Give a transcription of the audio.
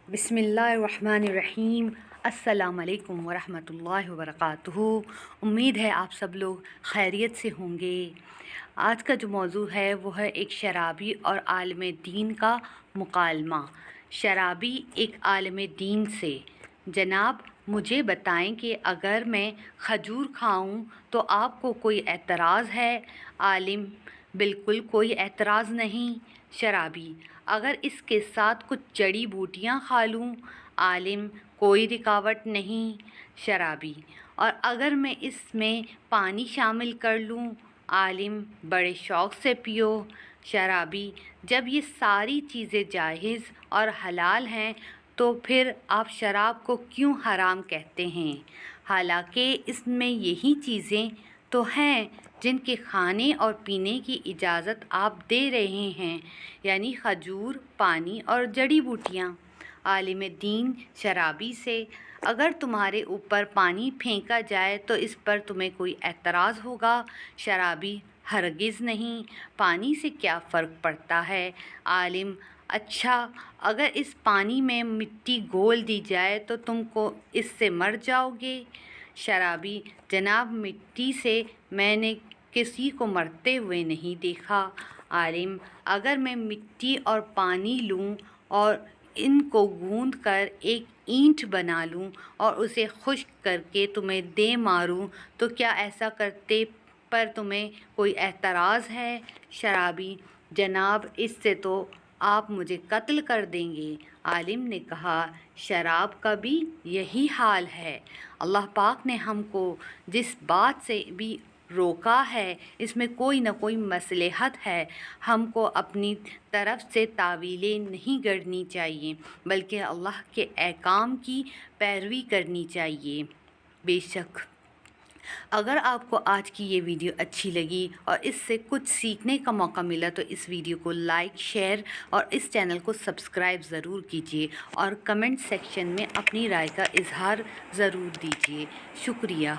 بسم اللہ الرحمن الرحیم۔ السلام علیکم ورحمۃ اللہ وبرکاتہ۔ امید ہے آپ سب لوگ خیریت سے ہوں گے۔ آج کا جو موضوع ہے وہ ہے ایک شرابی اور عالم دین کا مکالمہ۔ شرابی ایک عالم دین سے: جناب مجھے بتائیں کہ اگر میں کھجور کھاؤں تو آپ کو کوئی اعتراض ہے؟ عالم: بالکل کوئی اعتراض نہیں۔ شرابی: اگر اس کے ساتھ کچھ جڑی بوٹیاں کھا لوں؟ عالم: کوئی رکاوٹ نہیں۔ شرابی: اور اگر میں اس میں پانی شامل کر لوں؟ عالم: بڑے شوق سے پیو۔ شرابی: جب یہ ساری چیزیں جائز اور حلال ہیں تو پھر آپ شراب کو کیوں حرام کہتے ہیں؟ حالانکہ اس میں یہی چیزیں تو ہیں جن کے کھانے اور پینے کی اجازت آپ دے رہے ہیں، یعنی کھجور، پانی اور جڑی بوٹیاں۔ عالم دین شرابی سے: اگر تمہارے اوپر پانی پھینکا جائے تو اس پر تمہیں کوئی اعتراض ہوگا؟ شرابی: ہرگز نہیں، پانی سے کیا فرق پڑتا ہے؟ عالم: اچھا، اگر اس پانی میں مٹی گھول دی جائے تو تم کو اس سے مر جاؤ گے؟ شرابی: جناب مٹی سے میں نے کسی کو مرتے ہوئے نہیں دیکھا۔ عالم: اگر میں مٹی اور پانی لوں اور ان کو گوندھ کر ایک اینٹ بنا لوں اور اسے خشک کر کے تمہیں دے ماروں تو کیا ایسا کرتے پر تمہیں کوئی اعتراض ہے؟ شرابی: جناب اس سے تو آپ مجھے قتل کر دیں گے۔ عالم نے کہا: شراب کا بھی یہی حال ہے۔ اللہ پاک نے ہم کو جس بات سے بھی روکا ہے اس میں کوئی نہ کوئی مصلحت ہے۔ ہم کو اپنی طرف سے تعویلیں نہیں گڑھنی چاہیے بلکہ اللہ کے احکام کی پیروی کرنی چاہیے۔ بے شک اگر آپ کو آج کی یہ ویڈیو اچھی لگی اور اس سے کچھ سیکھنے کا موقع ملا تو اس ویڈیو کو لائک، شیئر اور اس چینل کو سبسکرائب ضرور کیجیے اور کمنٹ سیکشن میں اپنی رائے کا اظہار ضرور دیجیے۔ شکریہ۔